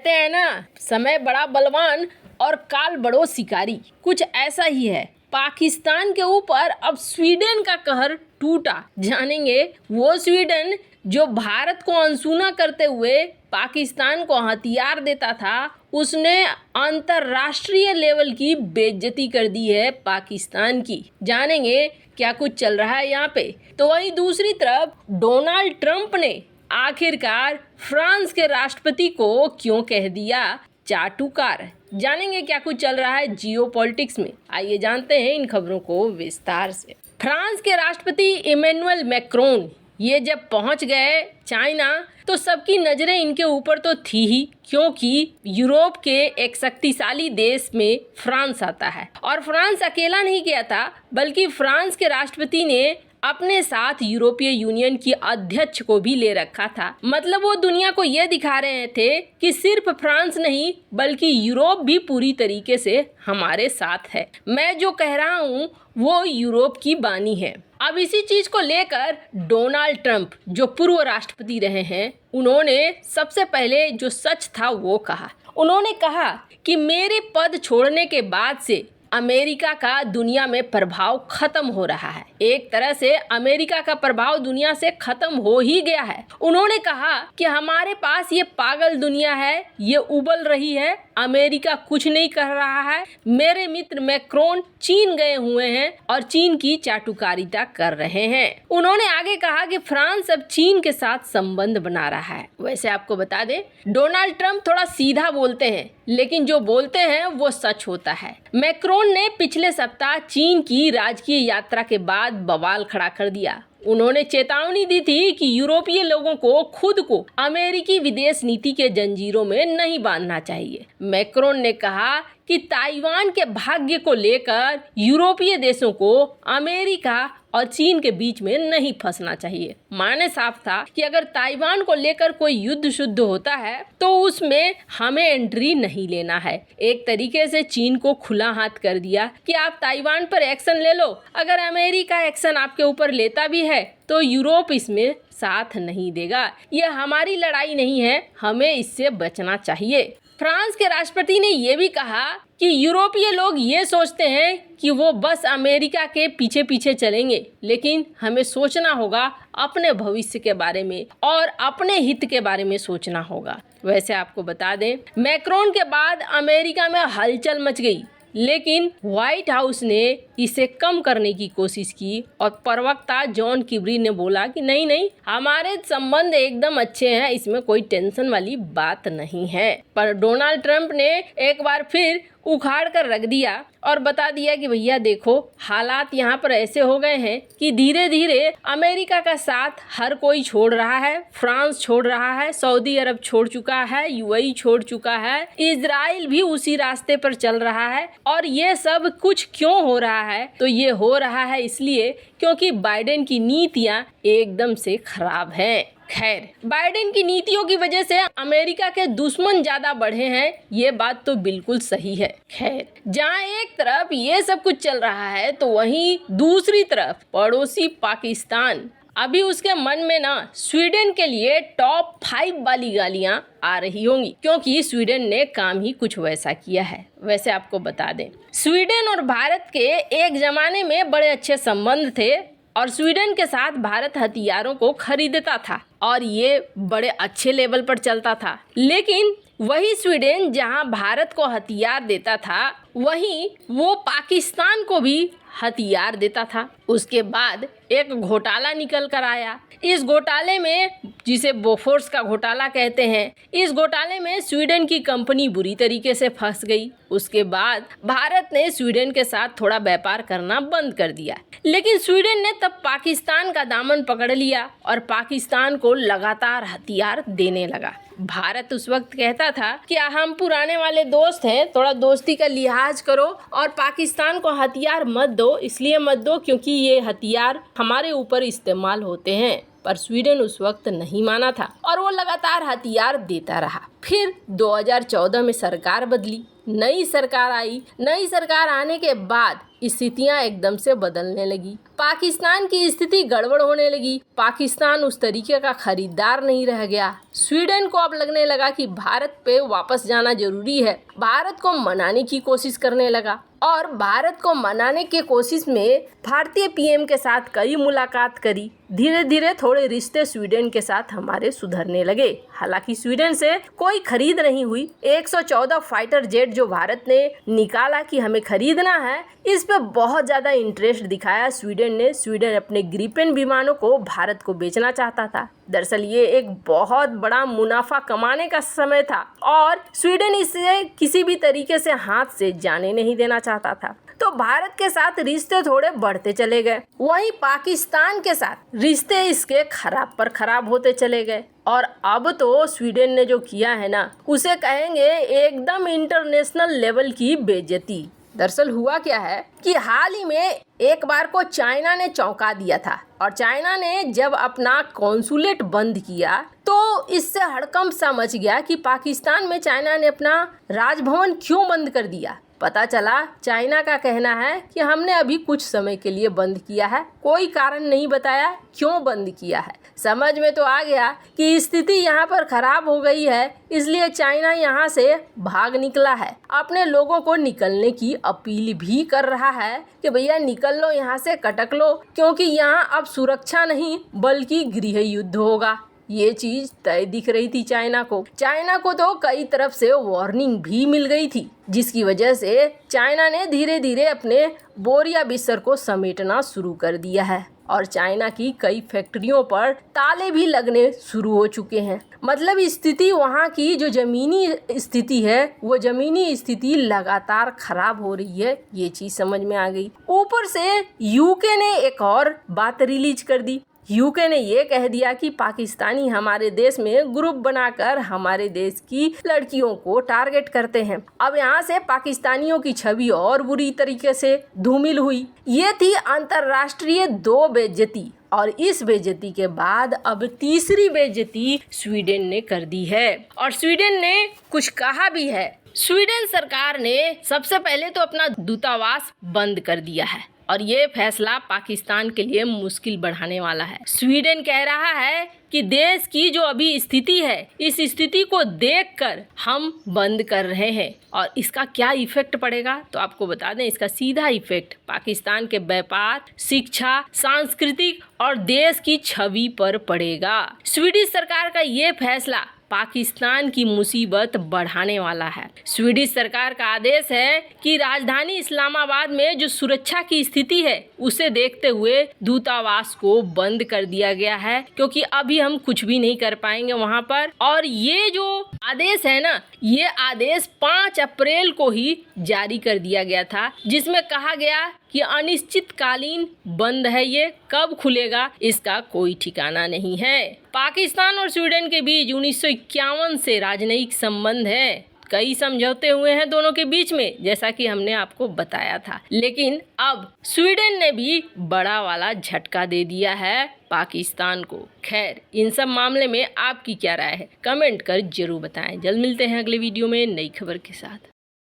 कहते हैं ना, समय बड़ा बलवान और काल बड़ो शिकारी, कुछ ऐसा ही है। पाकिस्तान के ऊपर अब स्वीडन का कहर टूटा। जानेंगे वो स्वीडन जो भारत को अनसुना करते हुए पाकिस्तान को हथियार देता था, उसने अंतरराष्ट्रीय लेवल की बेइज्जती कर दी है पाकिस्तान की। जानेंगे क्या कुछ चल रहा है यहाँ पे। तो वहीं दूसरी तरफ डोनाल्ड ट्रंप ने आखिरकार फ्रांस के राष्ट्रपति को क्यों कह दिया चाटुकार। जानेंगे क्या कुछ चल रहा है जियोपॉलिटिक्स में। आइए जानते हैं इन खबरों को विस्तार से। फ्रांस के राष्ट्रपति इमैनुअल मैक्रोन ये जब पहुंच गए चाइना, तो सबकी नज़रें इनके ऊपर तो थी ही, क्योंकि यूरोप के एक शक्तिशाली देश में फ्रांस आता है। और फ्रांस अकेला नहीं गया था, बल्कि फ्रांस के राष्ट्रपति ने अपने साथ यूरोपीय यूनियन की अध्यक्ष को भी ले रखा था। मतलब वो दुनिया को ये दिखा रहे थे कि सिर्फ फ्रांस नहीं, बल्कि यूरोप भी पूरी तरीके से हमारे साथ है। मैं जो कह रहा हूँ वो यूरोप की बानी है। अब इसी चीज को लेकर डोनाल्ड ट्रंप जो पूर्व राष्ट्रपति रहे हैं, उन्होंने सबसे पहले जो सच था वो कहा। उन्होंने कहा कि मेरे पद छोड़ने के बाद से अमेरिका का दुनिया में प्रभाव खत्म हो रहा है। एक तरह से अमेरिका का प्रभाव दुनिया से खत्म हो ही गया है। उन्होंने कहा कि हमारे पास ये पागल दुनिया है, ये उबल रही है, अमेरिका कुछ नहीं कर रहा है। मेरे मित्र मैक्रोन चीन गए हुए हैं और चीन की चाटुकारिता कर रहे हैं। उन्होंने आगे कहा कि फ्रांस अब चीन के साथ संबंध बना रहा है। वैसे आपको बता दें, डोनाल्ड ट्रंप थोड़ा सीधा बोलते हैं, लेकिन जो बोलते हैं वो सच होता है। मैक्रोन ने पिछले सप्ताह चीन की राजकीय यात्रा के बाद बवाल खड़ा कर दिया। उन्होंने चेतावनी दी थी कि यूरोपीय लोगों को खुद को अमेरिकी विदेश नीति के जंजीरों में नहीं बांधना चाहिए। मैक्रोन ने कहा कि ताइवान के भाग्य को लेकर यूरोपीय देशों को अमेरिका और चीन के बीच में नहीं फंसना चाहिए। माने साफ था कि अगर ताइवान को लेकर कोई युद्ध शुद्ध होता है तो उसमें हमें एंट्री नहीं लेना है। एक तरीके से चीन को खुला हाथ कर दिया कि आप ताइवान पर एक्शन ले लो। अगर अमेरिका एक्शन आपके ऊपर लेता भी है तो यूरोप इसमें साथ नहीं देगा। यह हमारी लड़ाई नहीं है, हमें इससे बचना चाहिए। फ्रांस के राष्ट्रपति ने यह भी कहा कि यूरोपीय लोग ये सोचते हैं कि वो बस अमेरिका के पीछे पीछे चलेंगे, लेकिन हमें सोचना होगा अपने भविष्य के बारे में और अपने हित के बारे में सोचना होगा। वैसे आपको बता दें, मैक्रोन के बाद अमेरिका में हलचल मच गई, लेकिन व्हाइट हाउस ने इसे कम करने की कोशिश की और प्रवक्ता जॉन किर्बी ने बोला कि नहीं, हमारे संबंध एकदम अच्छे हैं, इसमें कोई टेंशन वाली बात नहीं है। पर डोनाल्ड ट्रंप ने एक बार फिर उखाड़ कर रख दिया और बता दिया कि भैया देखो, हालात यहाँ पर ऐसे हो गए हैं कि धीरे धीरे अमेरिका का साथ हर कोई छोड़ रहा है। फ्रांस छोड़ रहा है, सऊदी अरब छोड़ चुका है, यूएई छोड़ चुका है, इजराइल भी उसी रास्ते पर चल रहा है। और ये सब कुछ क्यों हो रहा है? तो ये हो रहा है इसलिए क्योंकि बाइडेन की नीतियाँ एकदम से खराब हैं। खैर, बाइडेन की नीतियों की वजह से अमेरिका के दुश्मन ज्यादा बढ़े हैं, ये बात तो बिल्कुल सही है। खैर, जहाँ एक तरफ ये सब कुछ चल रहा है तो वहीं दूसरी तरफ पड़ोसी पाकिस्तान, अभी उसके मन में ना स्वीडन के लिए टॉप 5 वाली गालियां आ रही होंगी, क्योंकि स्वीडन ने काम ही कुछ वैसा किया है। वैसे आपको बता दें, स्वीडन और भारत के एक जमाने में बड़े अच्छे संबंध थे और स्वीडन के साथ भारत हथियारों को खरीदता था और ये बड़े अच्छे लेवल पर चलता था। लेकिन वही स्वीडन जहां भारत को हथियार देता था, वहीं वो पाकिस्तान को भी हथियार देता था। उसके बाद एक घोटाला निकल कर आया। इस घोटाले में, जिसे बोफोर्स का घोटाला कहते हैं, इस घोटाले में स्वीडन की कंपनी बुरी तरीके से फंस गई। उसके बाद भारत ने स्वीडन के साथ थोड़ा व्यापार करना बंद कर दिया, लेकिन स्वीडन ने तब पाकिस्तान का दामन पकड़ लिया और पाकिस्तान को लगातार हथियार देने लगा। भारत उस वक्त कहता था कि हम पुराने वाले दोस्त हैं, थोड़ा दोस्ती का लिहाज करो और पाकिस्तान को हथियार मत दो। इसलिए मत दो क्योंकि ये हथियार हमारे ऊपर इस्तेमाल होते हैं। पर स्वीडन उस वक्त नहीं माना था और वो लगातार हथियार देता रहा। फिर 2014 में सरकार बदली, नई सरकार आई। नई सरकार आने के बाद स्थितियां एकदम से बदलने लगी। पाकिस्तान की स्थिति गड़बड़ होने लगी। पाकिस्तान उस तरीके का खरीदार नहीं रह गया। स्वीडन को अब लगने लगा कि भारत पे वापस जाना जरूरी है। भारत को मनाने की कोशिश करने लगा और भारत को मनाने की कोशिश में भारतीय पीएम के साथ कई मुलाकात करी। धीरे धीरे थोड़े रिश्ते स्वीडन के साथ हमारे सुधरने लगे। हालांकि स्वीडन से कोई खरीद नहीं हुई। 114 फाइटर जेट जो भारत ने निकाला कि हमें खरीदना है, इस पे बहुत ज़्यादा इंटरेस्ट दिखाया स्वीडन ने। स्वीडन अपने ग्रिपेन विमानों को भारत को बेचना चाहता था। दरअसल ये एक बहुत बड़ा मुनाफा कमाने का समय था और स्वीडन इसे किसी भी तरीके से हाथ से जाने नहीं देना चाहता था। तो भारत के साथ रिश्ते थोड़े बढ़ते चले गए। वहीं पाकिस्तान के साथ रिश्ते इसके खराब पर खराब होते चले गए और अब तो स्वीडन ने जो किया है ना, उसे कहेंगे एकदम इंटरनेशनल लेवल की बेइज्जती। दरअसल हुआ क्या है कि हाल ही में एक बार को चाइना ने चौंका दिया था और चाइना ने जब अपना कॉन्सुलेट बंद किया तो इससे हड़कंप सा मच गया कि पाकिस्तान में चाइना ने अपना राजभवन क्यों बंद कर दिया। पता चला चाइना का कहना है कि हमने अभी कुछ समय के लिए बंद किया है, कोई कारण नहीं बताया क्यों बंद किया है। समझ में तो आ गया कि स्थिति यहाँ पर खराब हो गई है, इसलिए चाइना यहाँ से भाग निकला है। अपने लोगों को निकलने की अपील भी कर रहा है कि भैया निकल लो यहाँ से, कटक लो, क्योंकि यहाँ अब सुरक्षा नहीं बल्कि गृह युद्ध होगा। ये चीज तय दिख रही थी चाइना को। चाइना को तो कई तरफ से वार्निंग भी मिल गई थी, जिसकी वजह से चाइना ने धीरे धीरे अपने बोरिया बिस्तर को समेटना शुरू कर दिया है और चाइना की कई फैक्ट्रियों पर ताले भी लगने शुरू हो चुके हैं। मतलब स्थिति वहाँ की जो जमीनी स्थिति है, वो जमीनी स्थिति लगातार खराब हो रही है। ये चीज समझ में आ गई। ऊपर से यूके ने एक और बात रिलीज कर दी। यूके ने ये कह दिया कि पाकिस्तानी हमारे देश में ग्रुप बनाकर हमारे देश की लड़कियों को टारगेट करते हैं। अब यहाँ से पाकिस्तानियों की छवि और बुरी तरीके से धूमिल हुई। ये थी अंतर्राष्ट्रीय 2 बेइज्जती और इस बेइज्जती के बाद अब तीसरी बेइज्जती स्वीडन ने कर दी है और स्वीडन ने कुछ कहा भी है। स्वीडन सरकार ने सबसे पहले तो अपना दूतावास बंद कर दिया है और ये फैसला पाकिस्तान के लिए मुश्किल बढ़ाने वाला है। स्वीडन कह रहा है कि देश की जो अभी स्थिति है, इस स्थिति को देखकर हम बंद कर रहे हैं और इसका क्या इफेक्ट पड़ेगा तो आपको बता दें, इसका सीधा इफेक्ट पाकिस्तान के व्यापार, शिक्षा, सांस्कृतिक और देश की छवि पर पड़ेगा। स्वीडिश सरकार का ये फैसला पाकिस्तान की मुसीबत बढ़ाने वाला है। स्वीडिश सरकार का आदेश है कि राजधानी इस्लामाबाद में जो सुरक्षा की स्थिति है, उसे देखते हुए दूतावास को बंद कर दिया गया है, क्योंकि अभी हम कुछ भी नहीं कर पाएंगे वहां पर। और ये जो आदेश है ना, ये आदेश 5 अप्रैल को ही जारी कर दिया गया था, जिसमें कहा गया कि अनिश्चितकालीन बंद है। ये कब खुलेगा इसका कोई ठिकाना नहीं है। पाकिस्तान और स्वीडन के बीच 1951 से राजनयिक संबंध है। कई समझौते हुए हैं दोनों के बीच में, जैसा कि हमने आपको बताया था। लेकिन अब स्वीडन ने भी बड़ा वाला झटका दे दिया है पाकिस्तान को। खैर, इन सब मामले में आपकी क्या राय है, कमेंट कर जरूर बताएं। जल्द मिलते हैं अगले वीडियो में नई खबर के साथ।